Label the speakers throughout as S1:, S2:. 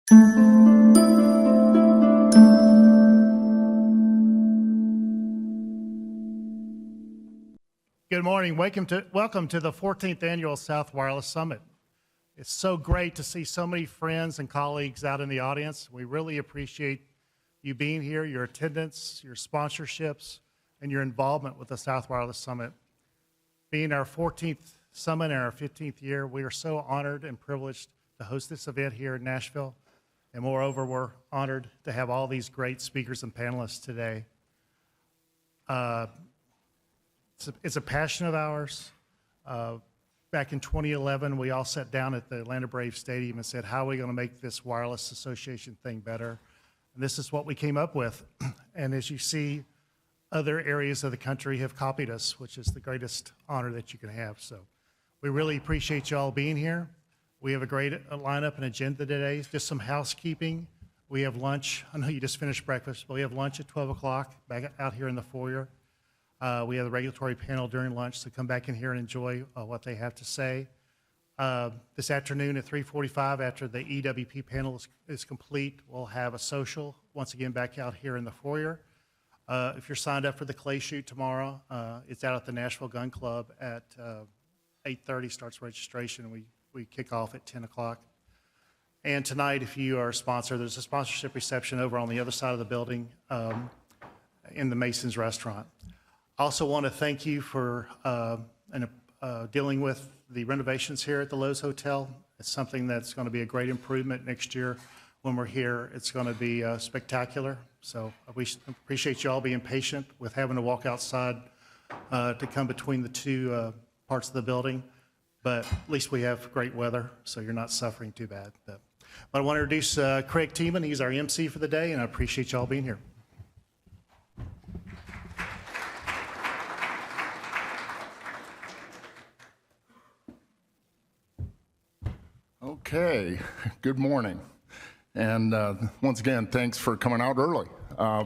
S1: Good morning. Welcome to the 14th Annual South Wireless Summit. It's so great to see so many friends and colleagues out in the audience. We really appreciate you being here, your attendance, your sponsorships, and your involvement with the South Wireless Summit. Being our 14th summit and our 15th year, we are so honored and privileged to host this event here in Nashville. And moreover, we're honored to have all these great speakers and panelists today. It's a passion of ours. Back in 2011, we all sat down at the Atlanta Braves Stadium and said, how are we going to make this wireless association thing better? And this is what we came up with. And as you see, other areas of the country have copied us, which is the greatest honor that you can have. So we really appreciate you all being here. We have a great lineup and agenda today. Just some housekeeping. We have lunch. I know you just finished breakfast, but we have lunch at 12 o'clock back out here in the foyer. We have the regulatory panel during lunch, so come back in here and enjoy what they have to say. This afternoon at 3:45, after the EWP panel is complete, we'll have a social, once again, back out here in the foyer. If you're signed up for the clay shoot tomorrow, it's out at the Nashville Gun Club at 8:30 starts registration, and we kick off at 10 o'clock. And tonight, if you are a sponsor, there's a sponsorship reception over on the other side of the building in the Mason's restaurant. I also want to thank you for dealing with the renovations here at the Lowe's Hotel. It's something that's going to be a great improvement next year when we're here. It's going to be spectacular. So we appreciate you all being patient with having to walk outside to come between the two parts of the building. But at least we have great weather, so you're not suffering too bad. But I want to introduce Craig Tiemann. He's our MC for the day, and I appreciate you all being here.
S2: Okay, good morning. And once again, thanks for coming out early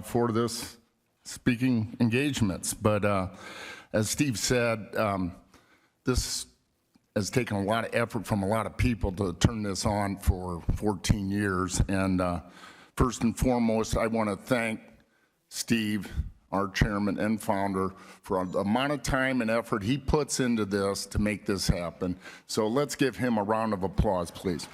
S2: for this speaking engagements. But as Steve said, this has taken a lot of effort from a lot of people to turn this on for 14 years. And first and foremost, I want to thank Steve, our chairman and founder, for the amount of time and effort he puts into this to make this happen. So let's give him a round of applause, please.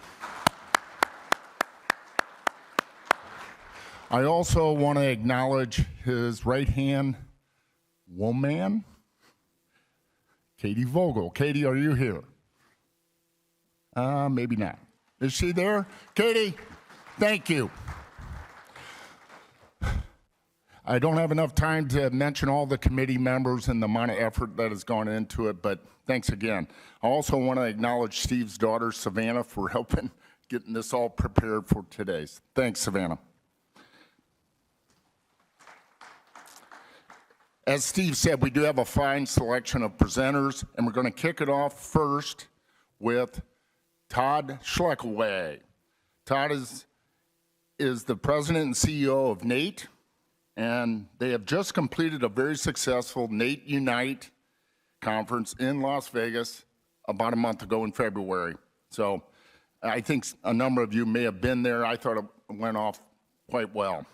S2: I also want to acknowledge his right-hand woman, Katie Vogel. Katie, are you here? Maybe not. Is she there? Katie, thank you. I don't have enough time to mention all the committee members and the amount of effort that has gone into it, but thanks again. I also want to acknowledge Steve's daughter, Savannah, for helping getting this all prepared for today's. Thanks, Savannah. As Steve said, we do have a fine selection of presenters, and we're going to kick it off first with Todd Schlekeway. Todd is the president and CEO of NATE, and they have just completed a very successful NATE Unite conference in Las Vegas about a month ago in February. So I think a number of you may have been there. I thought it went off quite well.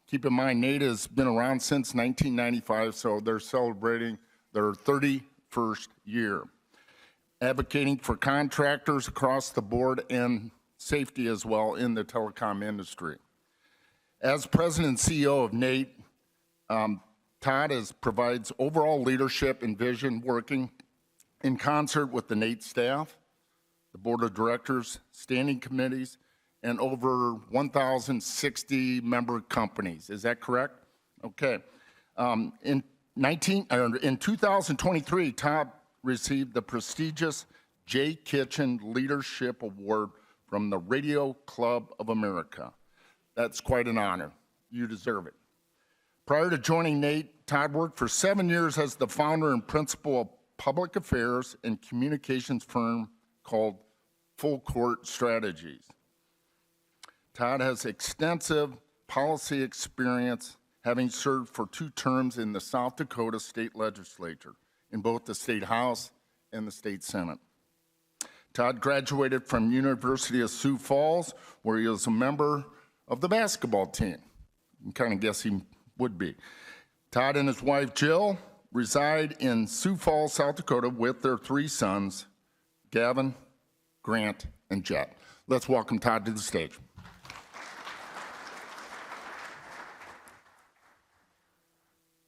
S2: Keep in mind, NATE has been around since 1995, so they're celebrating their 31st year, advocating for contractors across the board and safety as well in the telecom industry. As president and CEO of NATE, Todd provides overall leadership and vision, working in concert with the NATE staff, the board of directors, standing committees, and over 1,060 member companies. Is that correct? Okay. In 2023, Todd received the prestigious Jay Kitchen Leadership Award from the Radio Club of America. That's quite an honor. You deserve it. Prior to joining NATE, Todd worked for 7 years as the founder and principal of public affairs and communications firm called Full Court Strategies. Todd has extensive policy experience, having served for 2 terms in the South Dakota State Legislature, in both the State House and the State Senate. Todd graduated from University of Sioux Falls, where he was a member of the basketball team. You can kind of guess he would be. Todd and his wife Jill reside in Sioux Falls, South Dakota with their 3 sons, Gavin, Grant, and Jet. Let's welcome Todd to the stage.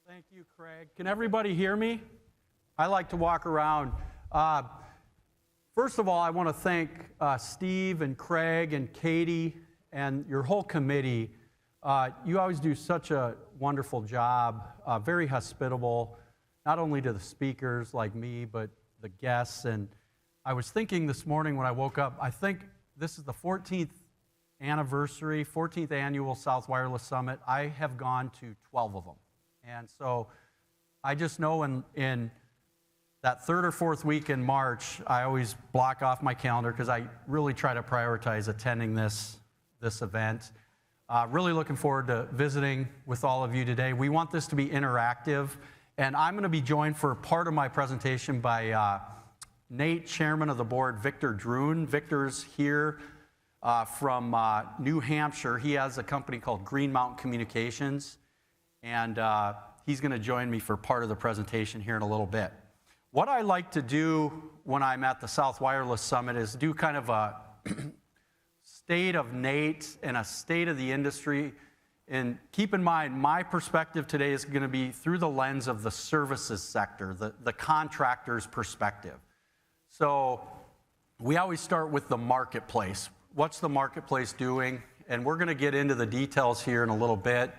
S3: Thank you, Craig. Can everybody hear me? I like to walk around. First of all, I want to thank Steve and Craig and Katie and your whole committee. You always do such a wonderful job, very hospitable, not only to the speakers like me, but the guests. And I was thinking this morning when I woke up, I think this is the 14th anniversary, 14th annual South Wireless Summit. I have gone to 12 of them. And so I just know in that 3rd or 4th week in March, I always block off my calendar because I really try to prioritize attending this event. Really looking forward to visiting with all of you today. We want this to be interactive, and I'm going to be joined for part of my presentation by Nate, Chairman of the Board, Victor Droon. Victor's here from New Hampshire. He has a company called Green Mountain Communications, and he's going to join me for part of the presentation here in a little bit. What I like to do when I'm at the South Wireless Summit is do kind of a state of Nate and a state of the industry. And keep in mind, my perspective today is going to be through the lens of the services sector, the contractor's perspective. So we always start with the marketplace. What's the marketplace doing? And we're going to get into the details here in a little bit.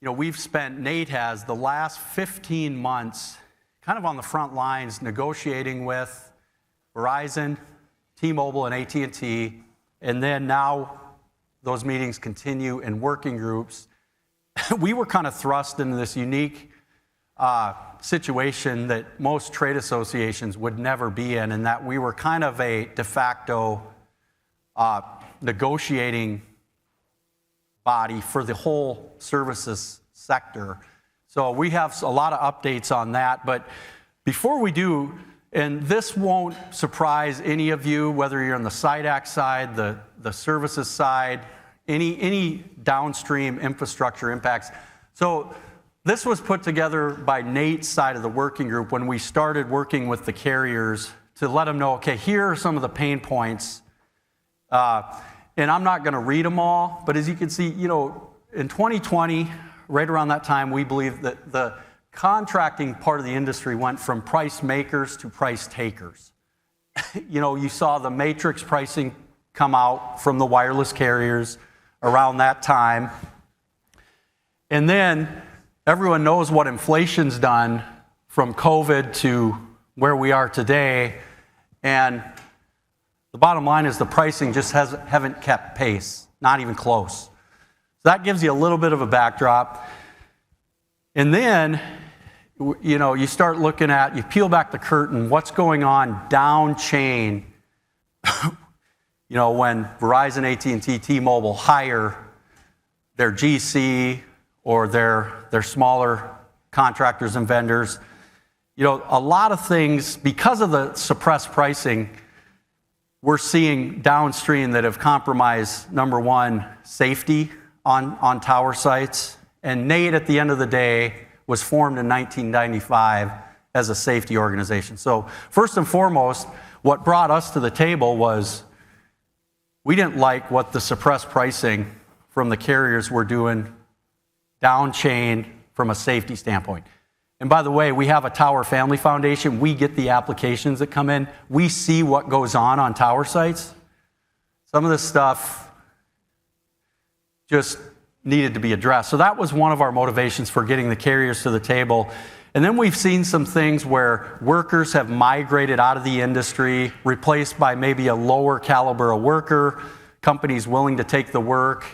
S3: You know, Nate has the last 15 months kind of on the front lines negotiating with Verizon, T-Mobile, and AT&T, and then now those meetings continue in working groups. We were kind of thrust into this unique situation that most trade associations would never be in that we were kind of a de facto negotiating body for the whole services sector. So we have a lot of updates on that, but before we do, and this won't surprise any of you, whether you're on the SIDAC side, the services side, any downstream infrastructure impacts. So this was put together by Nate's side of the working group when we started working with the carriers to let them know, okay, here are some of the pain points. And I'm not going to read them all, but as you can see, you know, in 2020, right around that time, we believe that the contracting part of the industry went from price makers to price takers. You know, you saw the matrix pricing come out from the wireless carriers around that time. And then everyone knows what inflation's done from COVID to where we are today. And the bottom line is the pricing just haven't kept pace, not even close. So that gives you a little bit of a backdrop. And then, you know, you start looking at, you peel back the curtain, what's going on down chain, you know, when Verizon, AT&T, T-Mobile hire their GC or their smaller contractors and vendors. You know, a lot of things, because of the suppressed pricing, we're seeing downstream that have compromised, number one, safety on tower sites. And Nate, at the end of the day, was formed in 1995 as a safety organization. So first and foremost, what brought us to the table was we didn't like what the suppressed pricing from the carriers were doing down chain from a safety standpoint. And by the way, we have a Tower Family Foundation. We get the applications that come in. We see what goes on tower sites. Some of this stuff just needed to be addressed. So that was one of our motivations for getting the carriers to the table. And then we've seen some things where workers have migrated out of the industry, replaced by maybe a lower caliber of worker, companies willing to take the work.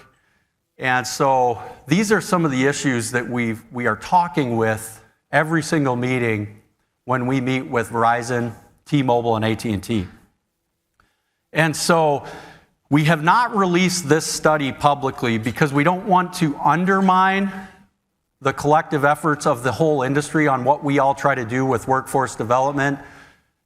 S3: And so these are some of the issues that we are talking with every single meeting when we meet with Verizon, T-Mobile, and AT&T. And so we have not released this study publicly because we don't want to undermine the collective efforts of the whole industry on what we all try to do with workforce development.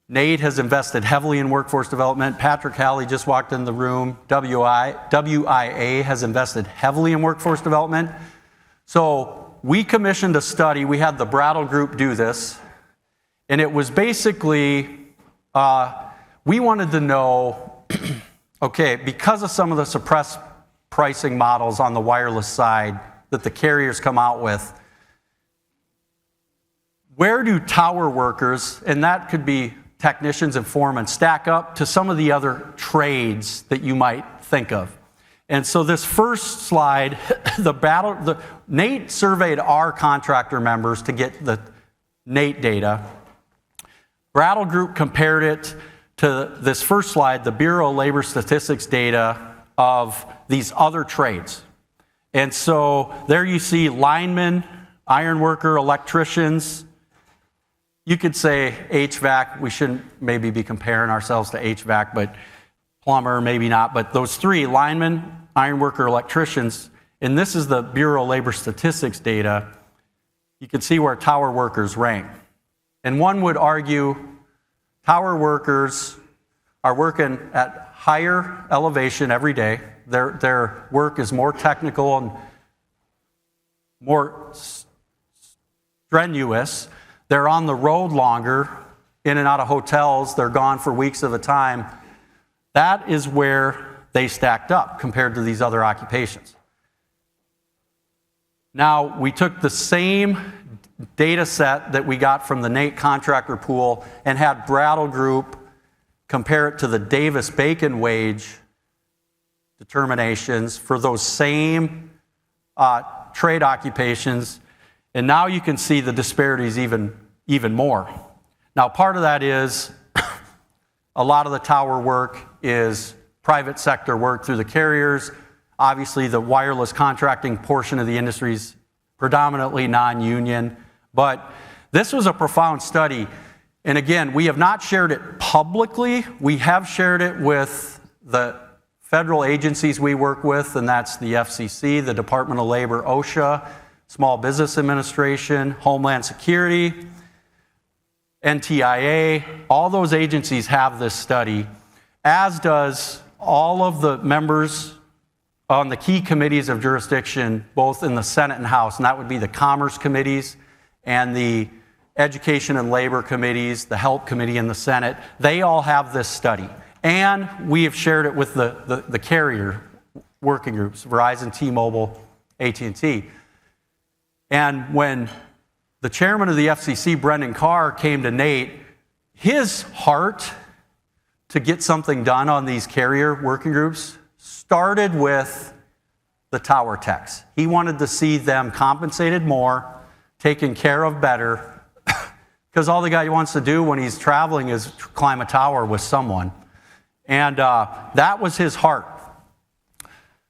S3: Nate has invested heavily in workforce development. Patrick Halley just walked in the room. WIA has invested heavily in workforce development. So we commissioned a study. We had the Brattle Group do this. And it was basically, we wanted to know, okay, because of some of the suppressed pricing models on the wireless side that the carriers come out with, where do tower workers, and that could be technicians and foremen, stack up to some of the other trades that you might think of? And so this first slide, Nate surveyed our contractor members to get the Nate data. Brattle Group compared it to this first slide, the Bureau of Labor Statistics data of these other trades. And so there you see linemen, iron worker, electricians. You could say HVAC. We shouldn't maybe be comparing ourselves to HVAC, but plumber, maybe not. But those three, linemen, iron worker, electricians, and this is the Bureau of Labor Statistics data. You can see where tower workers rank. And one would argue tower workers are working at higher elevation every day. Their work is more technical and more strenuous. They're on the road longer, in and out of hotels. They're gone for weeks at a time. That is where they stacked up compared to these other occupations. Now, we took the same data set that we got from the Nate contractor pool and had Brattle Group compare it to the Davis-Bacon wage determinations for those same trade occupations. And now you can see the disparities even more. Now, part of that is a lot of the tower work is private sector work through the carriers. Obviously, the wireless contracting portion of the industry is predominantly non-union. But this was a profound study. And again, we have not shared it publicly. We have shared it with the federal agencies we work with, and that's the FCC, the Department of Labor, OSHA, Small Business Administration, Homeland Security, NTIA. All those agencies have this study, as does all of the members on the key committees of jurisdiction, both in the Senate and House, and that would be the Commerce committees and the Education and Labor committees, the Health Committee in the Senate. They all have this study. And we have shared it with the carrier working groups, Verizon, T-Mobile, AT&T. And when the chairman of the FCC, Brendan Carr, came to Nate, his heart to get something done on these carrier working groups started with the tower techs. He wanted to see them compensated more, taken care of better, because all the guy wants to do when he's traveling is climb a tower with someone. And that was his heart.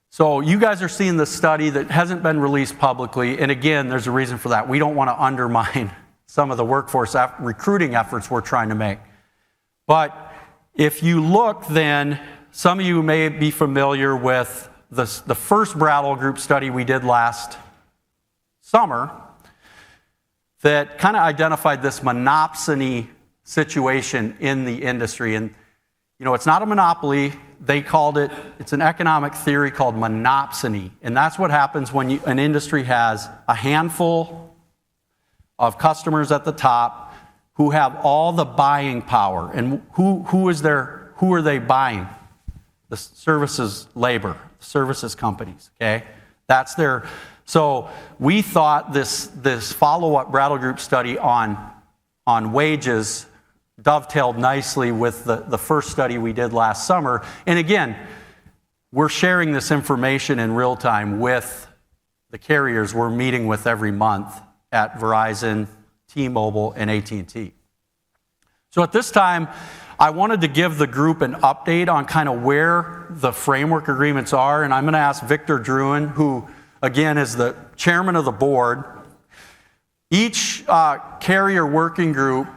S3: So you guys are seeing this study that hasn't been released publicly. And again, there's a reason for that. We don't want to undermine some of the workforce recruiting efforts we're trying to make. But if you look then, some of you may be familiar with the first Brattle Group study we did last summer that kind of identified this monopsony situation in the industry. And, you know, it's not a monopoly. They called it, it's an economic theory called monopsony. And that's what happens when an industry has a handful of customers at the top who have all the buying power. And who are they buying? The services labor, services companies, okay? That's their, so we thought this follow-up Brattle Group study on wages dovetailed nicely with the first study we did last summer. And again, we're sharing this information in real time with the carriers we're meeting with every month at Verizon, T-Mobile, and AT&T. So at this time, I wanted to give the group an update on kind of where the framework agreements are, and I'm going to ask Victor Druin, who again is the chairman of the board. Each carrier working group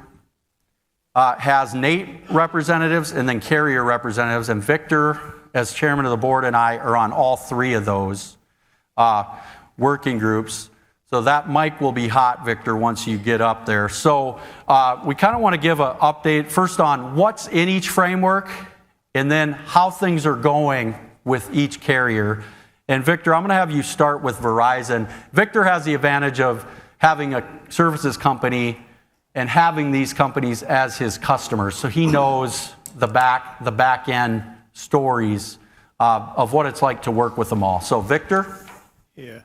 S3: has Nate representatives and then carrier representatives, and Victor, as chairman of the board, and I are on all three of those working groups. So that mic will be hot, Victor, once you get up there. So we kind of want to give an update first on what's in each framework and then how things are going with each carrier. And Victor, I'm going to have you start with Verizon. Victor has the advantage of having a services company and having these companies as his customers. So he knows the back end stories of what it's like to work with them all. So Victor?
S4: Yeah.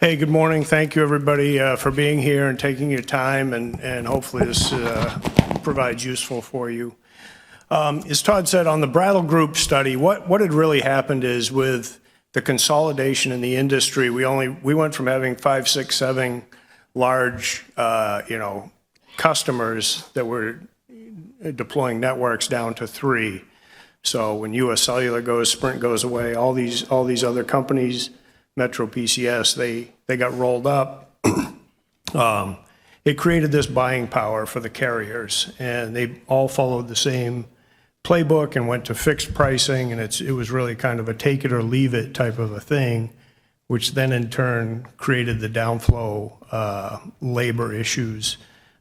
S4: Hey, good morning. Thank you, everybody, for being here and taking your time, and hopefully this provides useful for you. As Todd said, on the Brattle Group study, what had really happened is with the consolidation in the industry, we went from having 5, 6, 7 large, customers that were deploying networks down to 3. So when U.S. Cellular goes, Sprint goes away, all these other companies, Metro PCS, they got rolled up. It created this buying power for the carriers, and they all followed the same playbook and went to fixed pricing, and it was really kind of a take it or leave it type of a thing, which then in turn created the downflow labor issues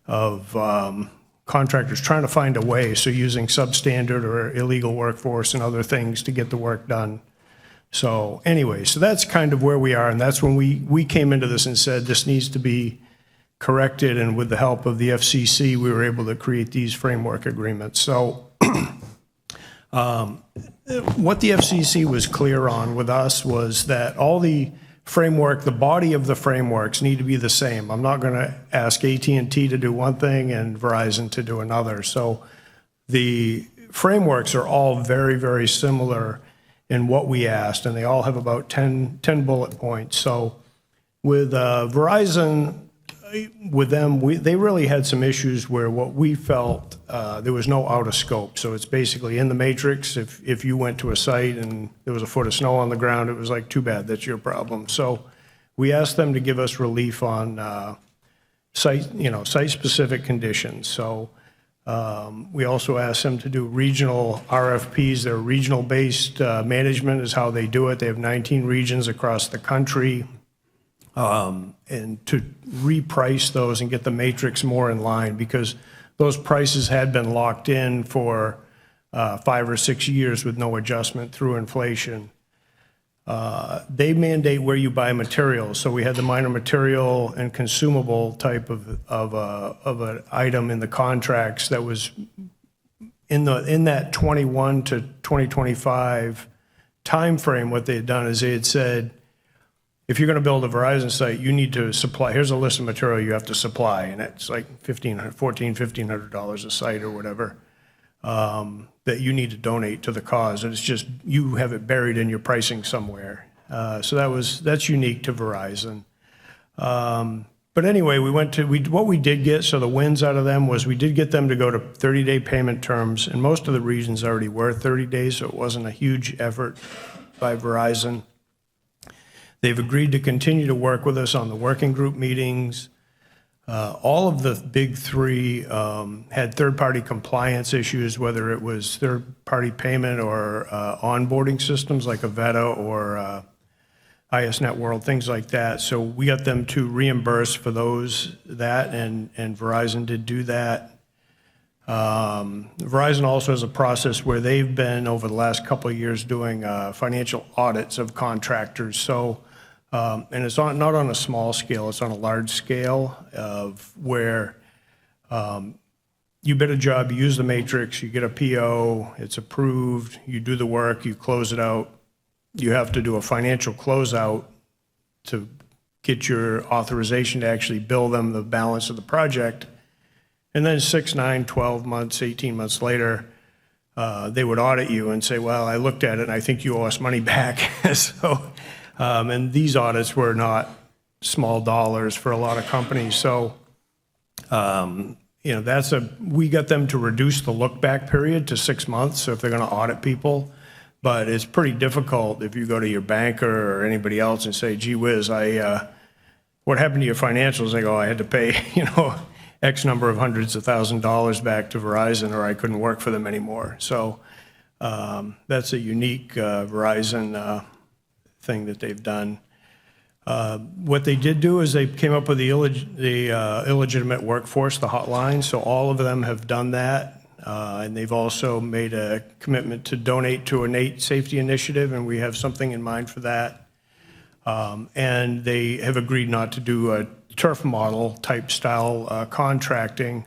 S4: of contractors trying to find a way, so using substandard or illegal workforce and other things to get the work done. So anyway, so that's kind of where we are, and that's when we came into this and said this needs to be corrected, and with the help of the FCC, we were able to create these framework agreements. So what the FCC was clear on with us was that all the framework, the body of the frameworks need to be the same. I'm not going to ask AT&T to do one thing and Verizon to do another. So the frameworks are all very, very similar in what we asked, and they all have about 10 bullet points. So with Verizon, with them, they really had some issues where what we felt there was no out of scope. So it's basically in the matrix. If you went to a site and there was a foot of snow on the ground, it was like, too bad, that's your problem. So we asked them to give us relief on site-specific conditions. So we also asked them to do regional RFPs. Their regional-based management is how they do it. They have 19 regions across the country. And to reprice those and get the matrix more in line, because those prices had been locked in for 5 or 6 years with no adjustment through inflation. They mandate where you buy materials. So we had the minor material and consumable type of an item in the contracts that was in that 21 to 2025 timeframe. What they had done is they had said, if you're going to build a Verizon site, you need to supply, here's a list of material you have to supply, and it's like $1,500 a site or whatever, that you need to donate to the cause. And it's just, you have it buried in your pricing somewhere. So that's unique to Verizon. But anyway, what we did get, so the wins out of them was we did get them to go to 30-day payment terms, and most of the regions already were 30 days, so it wasn't a huge effort by Verizon. They've agreed to continue to work with us on the working group meetings. All of the big 3 had third-party compliance issues, whether it was third-party payment or onboarding systems like Avetta or ISNet World, things like that. So we got them to reimburse for that, and Verizon did do that. Verizon also has a process where they've been, over the last couple of years, doing financial audits of contractors. So, and it's not on a small scale, it's on a large scale of where you bid a job, you use the matrix, you get a PO, it's approved, you do the work, you close it out. You have to do a financial closeout to get your authorization to actually bill them the balance of the project. And then 6, 9, 12 months, 18 months later, they would audit you and say, well, I looked at it and I think you owe us money back. So, and these audits were not small dollars for a lot of companies. So, we got them to reduce the look back period to 6 months. So if they're going to audit people, but it's pretty difficult if you go to your banker or anybody else and say, gee whiz, what happened to your financials? They go, I had to pay, X number of hundreds of $1,000s back to Verizon, or I couldn't work for them anymore. So that's a unique Verizon thing that they've done. What they did do is they came up with the illegitimate workforce, the hotline, so all of them have done that. And they've also made a commitment to donate to a NATE safety initiative, and we have something in mind for that. And they have agreed not to do a turf model type style contracting,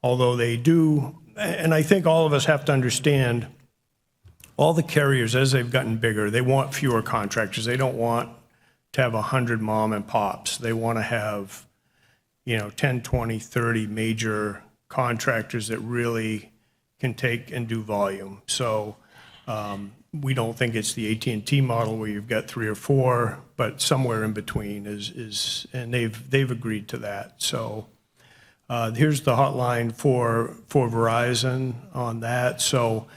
S4: although they do, and I think all of us have to understand, all the carriers, as they've gotten bigger, they want fewer contractors. They don't want to have 100 mom and pops. They want to have, 10, 20, 30 major contractors that really can take and do volume. So we don't think it's the AT&T model where you've got 3 or 4, but somewhere in between is and they've agreed to that. So here's the hotline for Verizon on that. So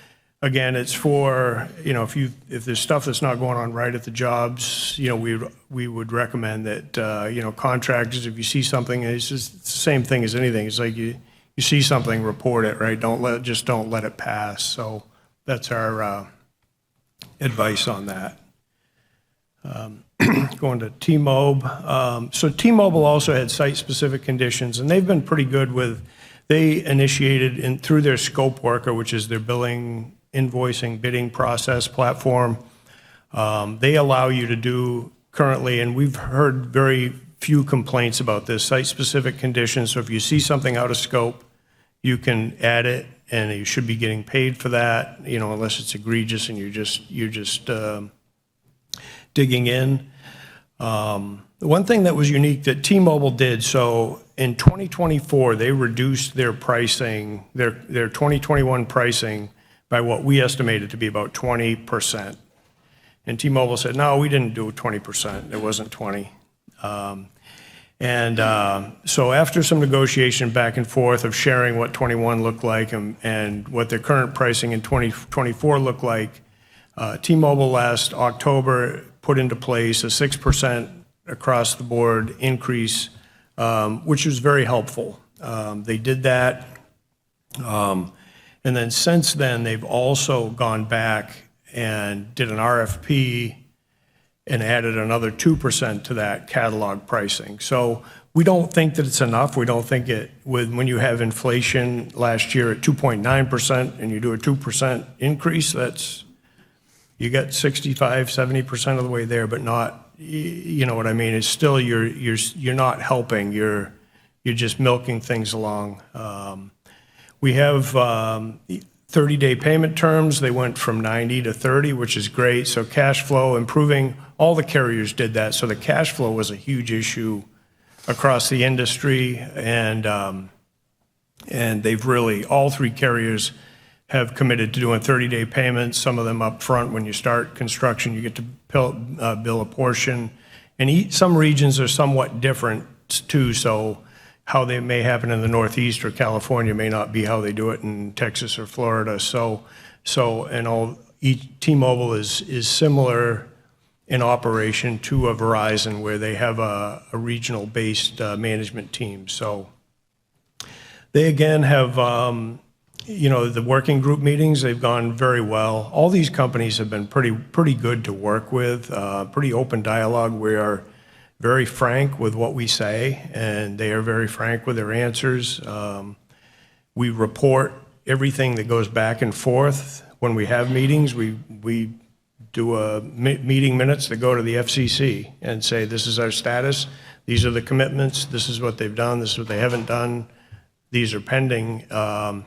S4: again, it's for, if there's stuff that's not going on right at the jobs, we would recommend that, contractors, if you see something, it's just the same thing as anything. It's like you see something, report it, right? Don't let it pass. So that's our advice on that. Going to T-Mobile. So T-Mobile also had site-specific conditions, and they've been pretty good they initiated through their Scope Worker, which is their billing, invoicing, bidding process platform. They allow you to do currently, and we've heard very few complaints about this, site-specific conditions. So if you see something out of scope, you can add it, and you should be getting paid for that, unless it's egregious and you're just digging in. One thing that was unique that T-Mobile did, so in 2024, they reduced their pricing, their 2021 pricing by what we estimated to be about 20%. And T-Mobile said, no, we didn't do 20%. It wasn't 20. So after some negotiation back and forth of sharing what 21 looked like and what their current pricing in 2024 looked like, T-Mobile last October put into place a 6% across the board increase, which was very helpful. They did that. And then since then, they've also gone back and did an RFP and added another 2% to that catalog pricing. So we don't think that it's enough. We don't think when you have inflation last year at 2.9% and you do a 2% increase, you get 65, 70% of the way there, but not, you know what I mean? It's still, you're not helping. You're just milking things along. We have 30-day payment terms. They went from 90 to 30, which is great. So cash flow improving. All the carriers did that. So the cash flow was a huge issue across the industry, and they've really, all 3 carriers have committed to doing 30-day payments. Some of them up front when you start construction, you get to bill a portion. And some regions are somewhat different too. So how they may happen in the Northeast or California may not be how they do it in Texas or Florida. T-Mobile is similar in operation to a Verizon, where they have a regional-based management team. So they again have, the working group meetings, they've gone very well. All these companies have been pretty good to work with, pretty open dialogue. We are very frank with what we say, and they are very frank with their answers. We report everything that goes back and forth. When we have meetings, we do meeting minutes that go to the FCC and say, this is our status, these are the commitments, this is what they've done, this is what they haven't done, these are pending. And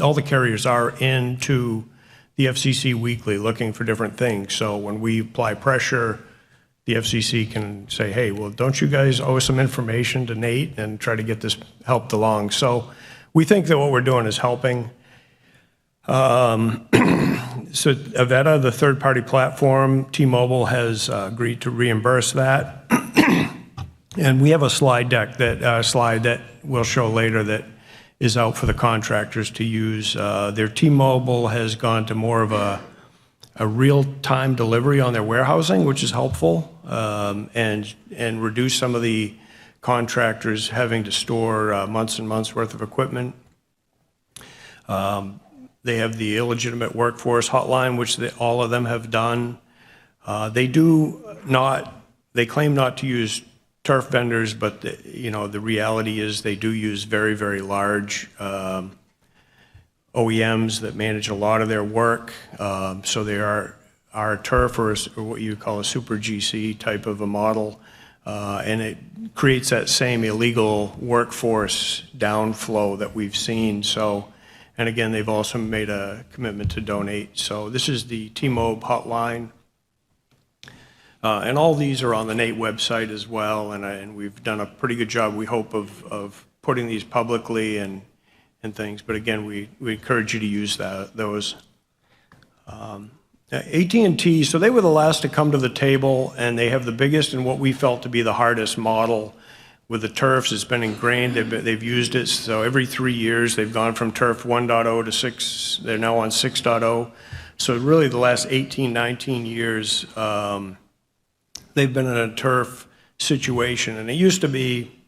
S4: all the carriers are into the FCC weekly looking for different things. So when we apply pressure, the FCC can say, hey, well, don't you guys owe some information to Nate, and try to get this helped along. So we think that what we're doing is helping. So Avetta, the third-party platform, T-Mobile has agreed to reimburse that. And we have a slide that we'll show later that is out for the contractors to use. Their T-Mobile has gone to more of a real-time delivery on their warehousing, which is helpful, and reduce some of the contractors having to store months and months worth of equipment. They have the illegitimate workforce hotline, which all of them have done. They claim not to use turf vendors, but the reality is they do use very, very large OEMs that manage a lot of their work. So they are turf or what you call a super GC type of a model. And it creates that same illegal workforce downflow that we've seen. So, and again, they've also made a commitment to donate. So this is the T-Mob hotline. And all these are on the NATE website as well, and we've done a pretty good job, we hope, of putting these publicly and things. But again, we encourage you to use those. AT&T, so they were the last to come to the table, and they have the biggest and what we felt to be the hardest model with the turfs. It's been ingrained. They've used it. So every 3 years, they've gone from turf 1.0 to 6. They're now on 6.0. So really the last 18, 19 years, they've been in a turf situation. And it used to be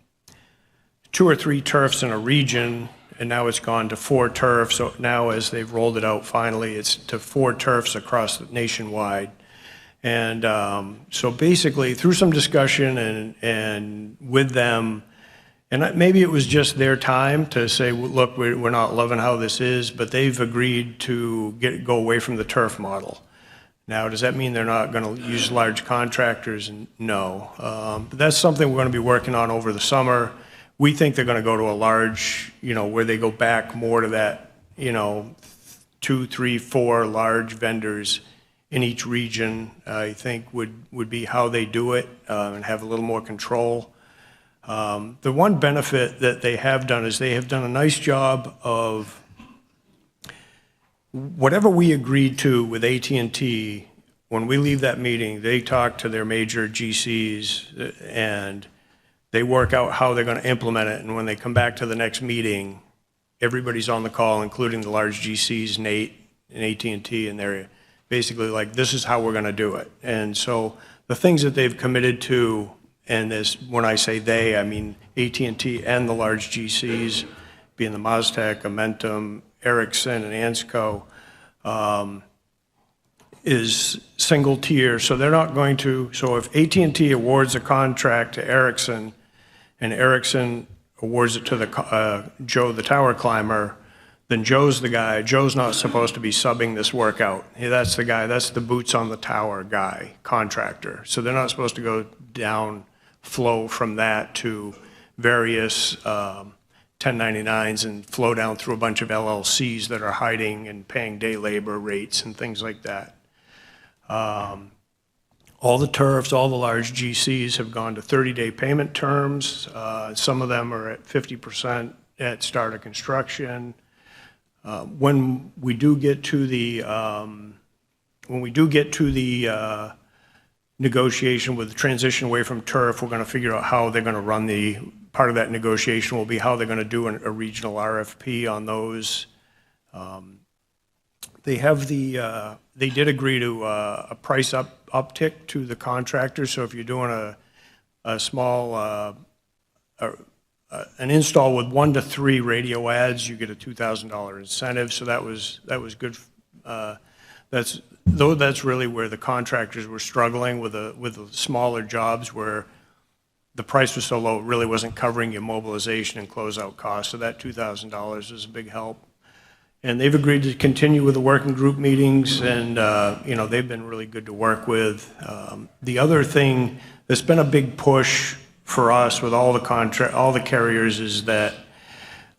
S4: 2 or 3 turfs in a region, and now it's gone to 4 turfs. So now as they've rolled it out finally, it's to 4 turfs across nationwide. And so basically through some discussion and with them, and maybe it was just their time to say, look, we're not loving how this is, but they've agreed to go away from the turf model. Now, does that mean they're not going to use large contractors? No. But that's something we're going to be working on over the summer. We think they're going to go to a large, where they go back more to that, 2, 3, 4 large vendors in each region, I think would be how they do it and have a little more control. The one benefit that they have done is they have done a nice job of whatever we agreed to with AT&T. When we leave that meeting, they talk to their major GCs and they work out how they're going to implement it. And when they come back to the next meeting, everybody's on the call, including the large GCs, NATE and AT&T, and they're basically like, this is how we're going to do it. And so the things that they've committed to, and this, when I say they, I mean AT&T and the large GCs, being the Maztec, Amentum, Ericsson, and Ansco, is single tier. So they're not going to, so if AT&T awards a contract to Ericsson and Ericsson awards it to the Joe, the tower climber, then Joe's the guy. Joe's not supposed to be subbing this work out. Hey, that's the guy, that's the boots on the tower guy, contractor. So they're not supposed to go down flow from that to various 1099s and flow down through a bunch of LLCs that are hiding and paying day labor rates and things like that. All the turfs, all the large GCs have gone to 30-day payment terms. Some of them are at 50% at start of construction. When we do get to the negotiation with the transition away from turf, we're going to figure out how they're going to run the, part of that negotiation will be how they're going to do a regional RFP on those. They have they did agree to a price uptick to the contractors. So if you're doing a small, an install with 1 to 3 radio ads, you get a $2,000 incentive. So that was good. That's really where the contractors were struggling with the smaller jobs where the price was so low, it really wasn't covering your mobilization and closeout costs. So that $2,000 is a big help. And they've agreed to continue with the working group meetings, and they've been really good to work with. The other thing that's been a big push for us with all the carriers is that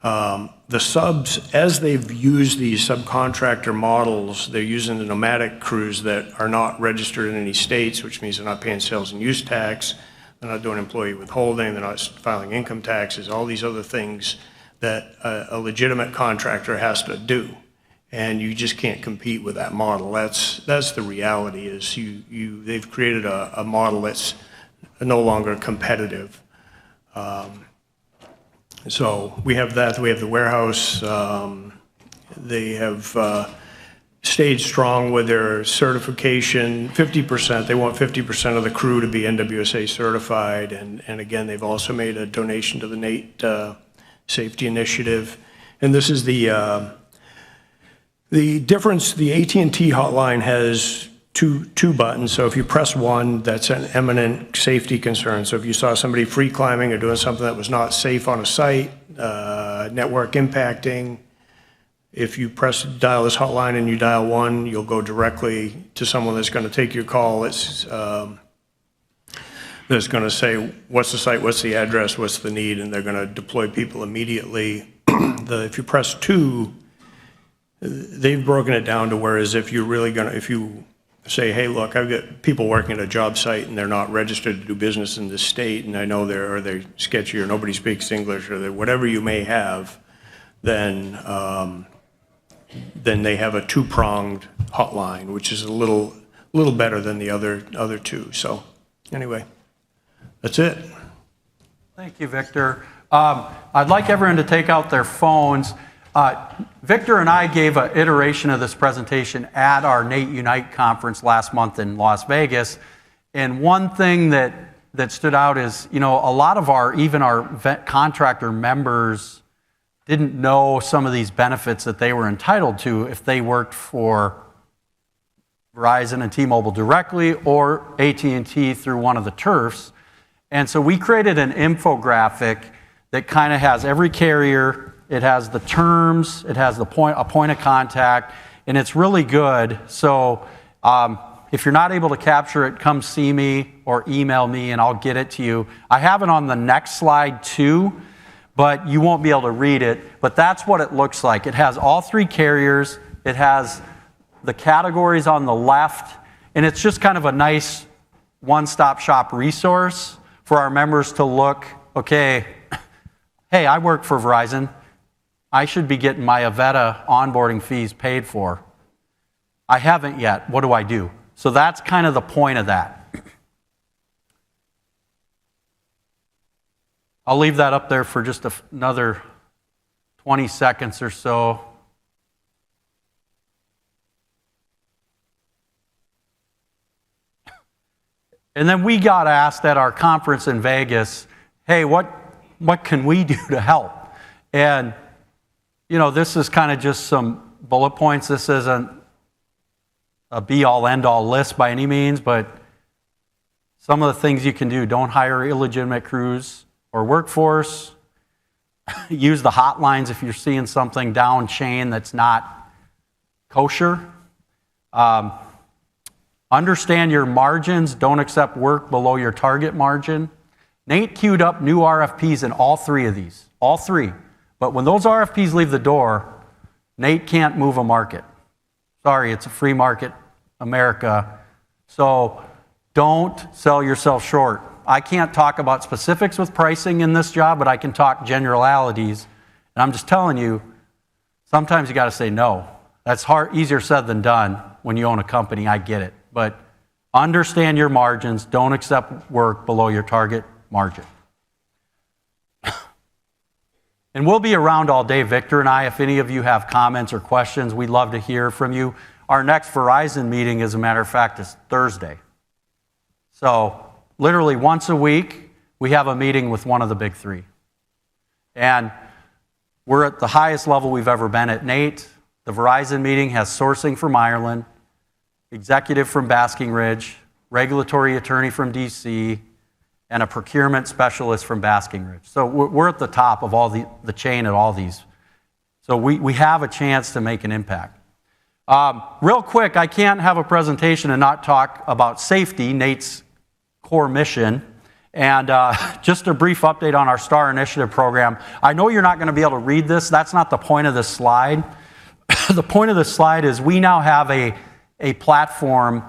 S4: the subs, as they've used these subcontractor models, they're using the nomadic crews that are not registered in any states, which means they're not paying sales and use tax, they're not doing employee withholding, they're not filing income taxes, all these other things that a legitimate contractor has to do. And you just can't compete with that model. That's the reality is they've created a model that's no longer competitive. So we have that, we have the warehouse. They have stayed strong with their certification, 50%, they want 50% of the crew to be NWSA certified. And again, they've also made a donation to the NATE Safety Initiative. And this is the difference. The AT&T hotline has two buttons. So if you press one, that's an imminent safety concern. So if you saw somebody free climbing or doing something that was not safe on a site, network impacting, if you dial this hotline and you dial 1, you'll go directly to someone that's going to take your call. It's that's going to say, what's the site, what's the address, what's the need, and they're going to deploy people immediately. If you press 2, they've broken it down to whereas if you're really going to, if you say, hey, look, I've got people working at a job site and they're not registered to do business in this state, and I know they're sketchy or nobody speaks English or whatever you may have, then they have a 2-pronged hotline, which is a little better than the other two. So anyway, that's it.
S3: Thank you, Victor. I'd like everyone to take out their phones. Victor and I gave an iteration of this presentation at our NATE Unite conference last month in Las Vegas. And one thing that stood out is, a lot of even our contractor members didn't know some of these benefits that they were entitled to if they worked for Verizon and T-Mobile directly or AT&T through one of the turfs. And so we created an infographic that kind of has every carrier. It has the terms, it has a point of contact, and it's really good. So if you're not able to capture it, come see me or email me and I'll get it to you. I have it on the next slide too, but you won't be able to read it. But that's what it looks like. It has all 3 carriers. It has the categories on the left, and it's just kind of a nice one-stop shop resource for our members to look, okay, hey, I work for Verizon. I should be getting my Avetta onboarding fees paid for. I haven't yet. What do I do? So that's kind of the point of that. I'll leave that up there for just another 20 seconds or so. And then we got asked at our conference in Vegas, hey, what can we do to help? And this is kind of just some bullet points. This isn't a be-all, end-all list by any means, but some of the things you can do. Don't hire illegitimate crews or workforce. Use the hotlines if you're seeing something down chain that's not kosher. Understand your margins. Don't accept work below your target margin. Nate queued up new RFPs in all 3 of these. All 3. But when those RFPs leave the door, Nate can't move a market. Sorry, it's a free market, America. So don't sell yourself short. I can't talk about specifics with pricing in this job, but I can talk generalities. And I'm just telling you, sometimes you got to say no. That's easier said than done when you own a company. I get it. But understand your margins. Don't accept work below your target margin. And we'll be around all day, Victor and I. If any of you have comments or questions, we'd love to hear from you. Our next Verizon meeting, as a matter of fact, is Thursday. So literally once a week, we have a meeting with one of the big 3. And we're at the highest level we've ever been at NATE. The Verizon meeting has sourcing from Ireland, executive from Basking Ridge, regulatory attorney from DC, and a procurement specialist from Basking Ridge. So we're at the top of all the chain at all these. So we have a chance to make an impact. Real quick, I can't have a presentation and not talk about safety, Nate's core mission. And just a brief update on our STAR Initiative program. I know you're not going to be able to read this. That's not the point of this slide. The point of this slide is we now have a platform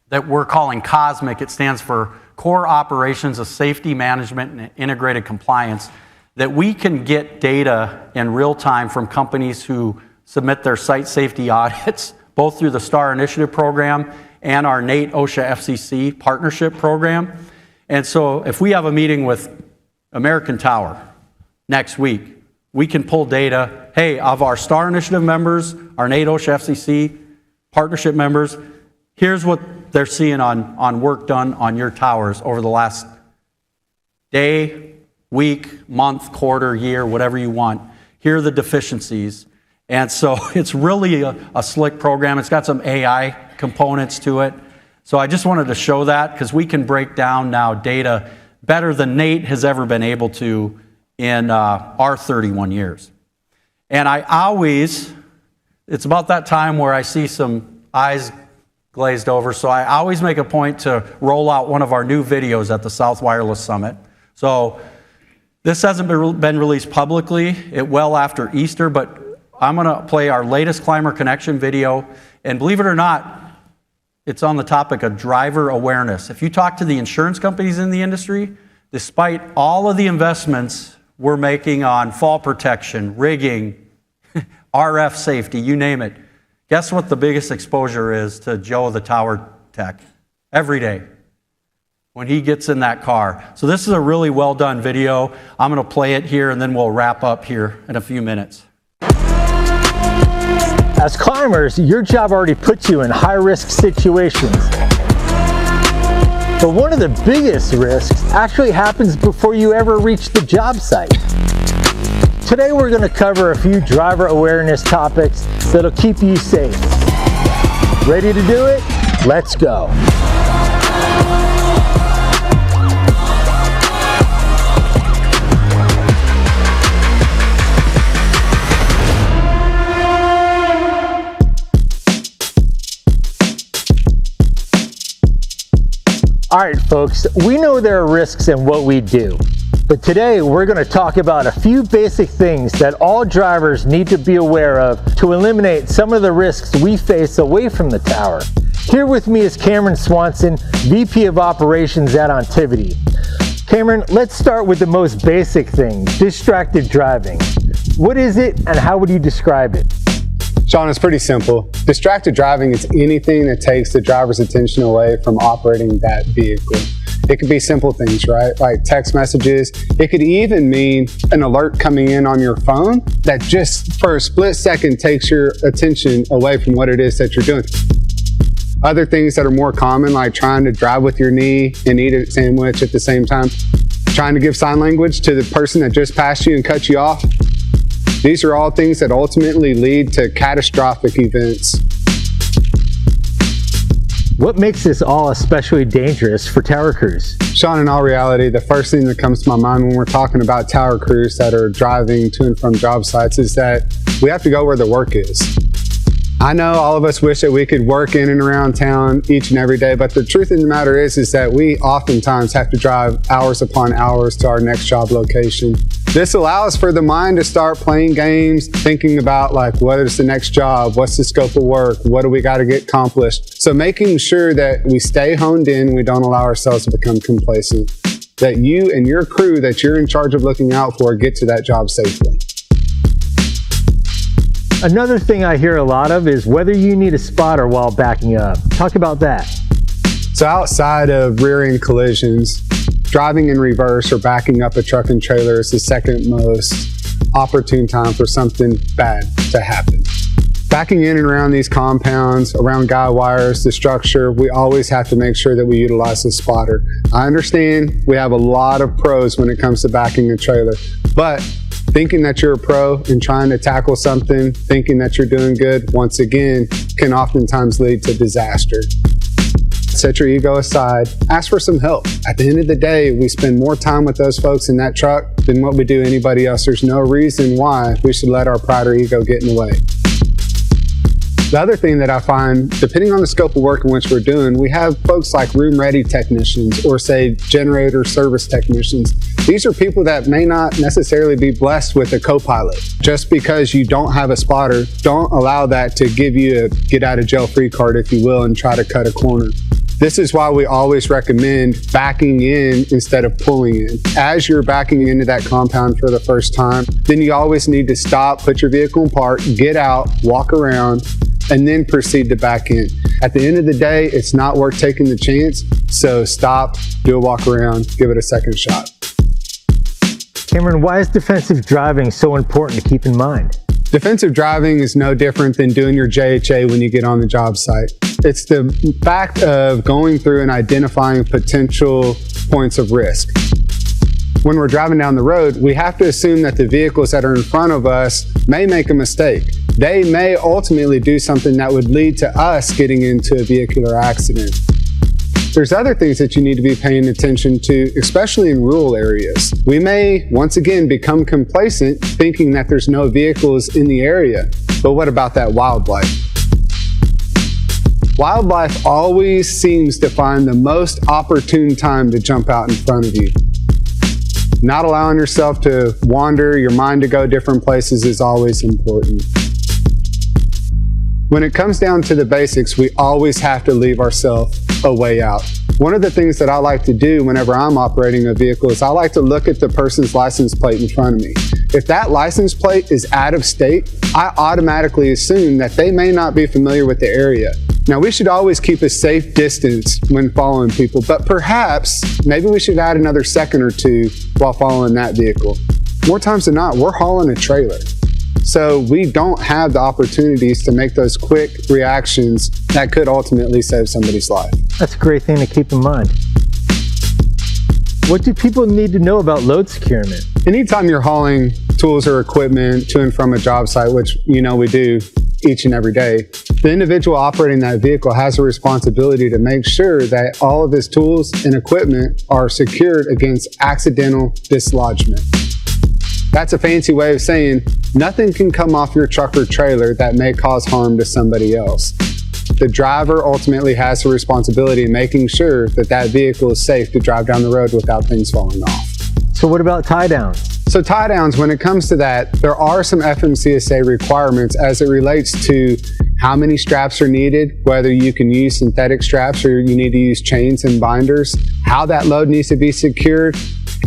S3: that we're calling COSMIC. It stands for Core Operations of Safety Management and Integrated Compliance, that we can get data in real time from companies who submit their site safety audits, both through the STAR Initiative program and our NATE OSHA FCC partnership program. And so if we have a meeting with American Tower next week, we can pull data, hey, of our STAR Initiative members, our NATE OSHA FCC partnership members, here's what they're seeing on work done on your towers over the last day, week, month, quarter, year, whatever you want. Here are the deficiencies. And so it's really a slick program. It's got some AI components to it. So I just wanted to show that because we can break down now data better than Nate has ever been able to in our 31 years. And I always, it's about that time where I see some eyes glazed over, so I always make a point to roll out one of our new videos at the South Wireless Summit. So this hasn't been released publicly, well after Easter, but I'm going to play our latest Climber Connection video, and believe it or not, it's on the topic of driver awareness. If you talk to the insurance companies in the industry, despite all of the investments we're making on fall protection, rigging, RF safety, you name it, guess what the biggest exposure is to Joe the tower tech every day when he gets in that car. So this is a really well done video. I'm going to play it here and then we'll wrap up here in a few minutes.
S5: As climbers, your job already puts you in high-risk situations. But one of the biggest risks actually happens before you ever reach the job site. Today we're going to cover a few driver awareness topics that'll keep you safe. Ready to do it? Let's go. All right, folks, we know there are risks in what we do, but today we're going to talk about a few basic things that all drivers need to be aware of to eliminate some of the risks we face away from the tower. Here with me is Cameron Swanson, VP of Operations at Ontivity. Cameron, let's start with the most basic thing, distracted driving. What is it and how would you describe it?
S6: Sean, it's pretty simple. Distracted driving is anything that takes the driver's attention away from operating that vehicle. It could be simple things, right? Like text messages. It could even mean an alert coming in on your phone that just for a split second takes your attention away from what it is that you're doing. Other things that are more common, like trying to drive with your knee and eat a sandwich at the same time, trying to give sign language to the person that just passed you and cut you off. These are all things that ultimately lead to catastrophic events.
S5: What makes this all especially dangerous for tower crews?
S6: Sean, in all reality, the first thing that comes to my mind when we're talking about tower crews that are driving to and from job sites is that we have to go where the work is. I know all of us wish that we could work in and around town each and every day, but the truth of the matter is that we oftentimes have to drive hours upon hours to our next job location. This allows for the mind to start playing games, thinking about like, what is the next job? What's the scope of work? What do we got to get accomplished? So making sure that we stay honed in, we don't allow ourselves to become complacent, that you and your crew that you're in charge of looking out for get to that job safely.
S5: Another thing I hear a lot of is whether you need a spotter while backing up. Talk about that.
S6: So outside of rear-end collisions, driving in reverse or backing up a truck and trailer is the second most opportune time for something bad to happen. Backing in and around these compounds, around guy wires, the structure, we always have to make sure that we utilize a spotter. I understand we have a lot of pros when it comes to backing a trailer, but thinking that you're a pro and trying to tackle something, thinking that you're doing good, once again, can oftentimes lead to disaster. Set your ego aside, ask for some help. At the end of the day, we spend more time with those folks in that truck than what we do anybody else. There's no reason why we should let our pride or ego get in the way. The other thing that I find, depending on the scope of work in which we're doing, we have folks like room-ready technicians or say generator service technicians. These are people that may not necessarily be blessed with a co-pilot. Just because you don't have a spotter, don't allow that to give you a get-out-of-jail-free card, if you will, and try to cut a corner. This is why we always recommend backing in instead of pulling in. As you're backing into that compound for the first time, then you always need to stop, put your vehicle in park, get out, walk around, and then proceed to back in. At the end of the day, it's not worth taking the chance, so stop, do a walk around, give it a second shot.
S5: Cameron, why is defensive driving so important to keep in mind?
S6: Defensive driving is no different than doing your JHA when you get on the job site. It's the fact of going through and identifying potential points of risk. When we're driving down the road, we have to assume that the vehicles that are in front of us may make a mistake. they may ultimately do something that would lead to us getting into a vehicular accident. There's other things that you need to be paying attention to, especially in rural areas. We may, once again, become complacent thinking that there's no vehicles in the area. But what about that wildlife? Wildlife always seems to find the most opportune time to jump out in front of you. Not allowing yourself to wander, your mind to go different places is always important. When it comes down to the basics, we always have to leave ourselves a way out. One of the things that I like to do whenever I'm operating a vehicle is I like to look at the person's license plate in front of me. If that license plate is out of state, I automatically assume that they may not be familiar with the area. Now, we should always keep a safe distance when following people, but perhaps maybe we should add another second or two while following that vehicle. More times than not, we're hauling a trailer. So we don't have the opportunities to make those quick reactions that could ultimately save somebody's life.
S5: That's a great thing to keep in mind. What do people need to know about load securement?
S6: Anytime you're hauling tools or equipment to and from a job site, which we do each and every day, the individual operating that vehicle has a responsibility to make sure that all of his tools and equipment are secured against accidental dislodgement. That's a fancy way of saying nothing can come off your truck or trailer that may cause harm to somebody else. The driver ultimately has a responsibility in making sure that that vehicle is safe to drive down the road without things falling off.
S5: So what about tie downs?
S6: So tie downs, when it comes to that, there are some FMCSA requirements as it relates to how many straps are needed, whether you can use synthetic straps or you need to use chains and binders, how that load needs to be secured.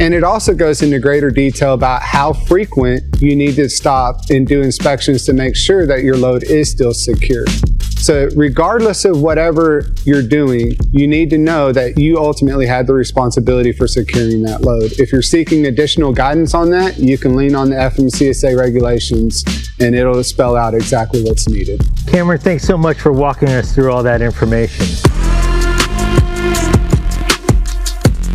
S6: And it also goes into greater detail about how frequent you need to stop and do inspections to make sure that your load is still secure. So regardless of whatever you're doing, you need to know that you ultimately had the responsibility for securing that load. If you're seeking additional guidance on that, you can lean on the FMCSA regulations and it'll spell out exactly what's needed.
S5: Cameron, thanks so much for walking us through all that information.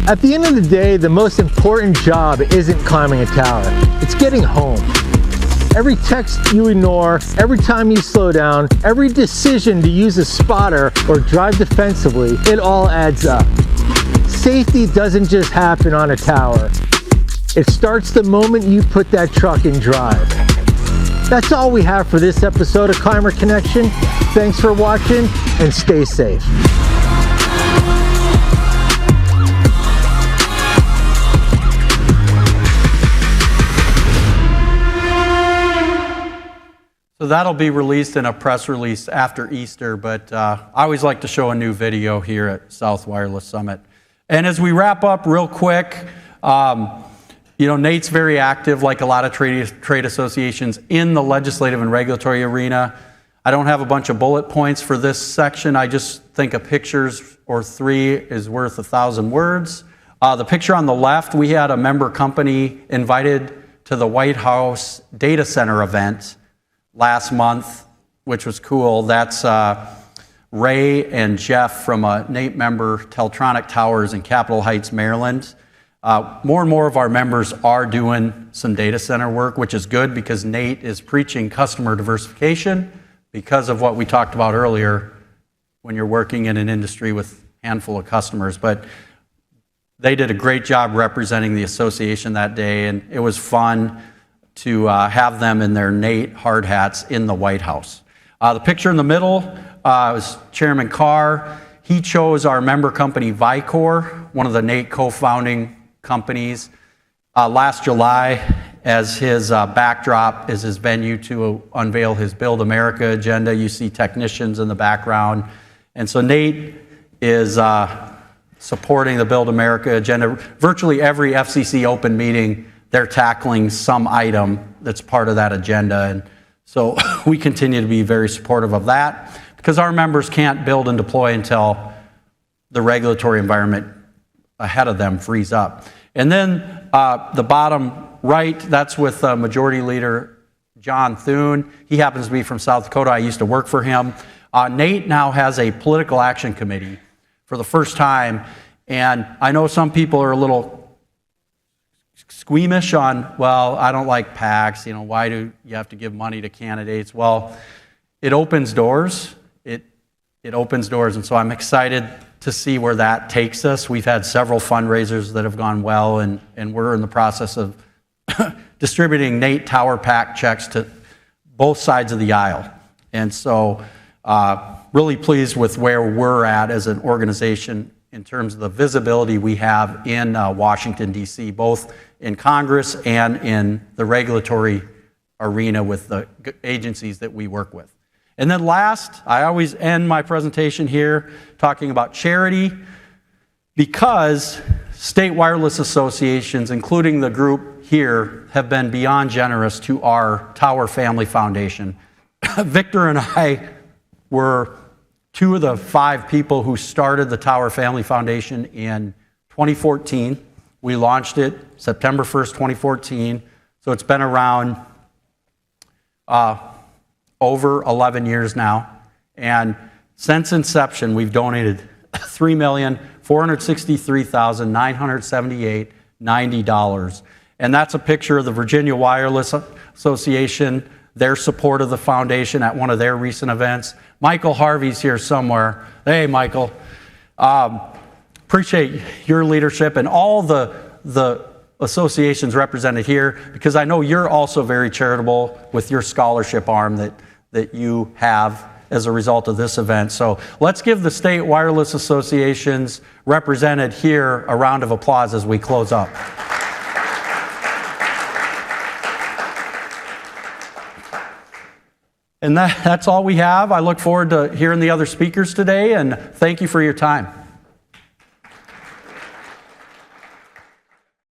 S5: At the end of the day, the most important job isn't climbing a tower, it's getting home. Every text you ignore, every time you slow down, every decision to use a spotter or drive defensively, it all adds up. Safety doesn't just happen on a tower. It starts the moment you put that truck in drive. That's all we have for this episode of Climber Connection. Thanks for watching and stay safe.
S3: So that'll be released in a press release after Easter, but I always like to show a new video here at South Wireless Summit. And as we wrap up real quick, Nate's very active, like a lot of trade associations, in the legislative and regulatory arena. I don't have a bunch of bullet points for this section. I just think a picture or three is worth 1,000 words. The picture on the left, we had a member company invited to the White House data center event last month, which was cool. That's Ray and Jeff from a NATE member, Teltronic Towers in Capitol Heights, Maryland. More and more of our members are doing some data center work, which is good because NATE is preaching customer diversification because of what we talked about earlier when you're working in an industry with a handful of customers. But they did a great job representing the association that day, and it was fun to have them in their NATE hard hats in the White House. The picture in the middle was Chairman Carr. He chose our member company Vicor, one of the NATE co-founding companies, last July as his backdrop is his venue to unveil his Build America agenda. You see technicians in the background. And so NATE is supporting the Build America agenda. Virtually every FCC open meeting, they're tackling some item that's part of that agenda. And so we continue to be very supportive of that because our members can't build and deploy until the regulatory environment ahead of them frees up. And then the bottom right, that's with Majority Leader John Thune. He happens to be from South Dakota. I used to work for him. NATE now has a political action committee for the first time. And I know some people are a little squeamish on, well, I don't like PACs, why do you have to give money to candidates? Well, it opens doors. It opens doors, and so I'm excited to see where that takes us. We've had several fundraisers that have gone well, and we're in the process of distributing Nate Tower PAC checks to both sides of the aisle. And so really pleased with where we're at as an organization in terms of the visibility we have in Washington, D.C., both in Congress and in the regulatory arena with the agencies that we work with. And then last, I always end my presentation here talking about charity, because state wireless associations, including the group here, have been beyond generous to our Tower Family Foundation. Victor and I were 2 of the 5 people who started the Tower Family Foundation in 2014. We launched it September 1st, 2014. So it's been around over 11 years now. And since inception, we've donated $3,463,978.90. And that's a picture of the Virginia Wireless Association, their support of the foundation at one of their recent events. Michael Harvey's here somewhere. Hey, Michael. Appreciate your leadership and all the associations represented here, because I know you're also very charitable with your scholarship arm that you have as a result of this event. So let's give the state wireless associations represented here a round of applause as we close up. And that's all we have. I look forward to hearing the other speakers today, and thank you for your time.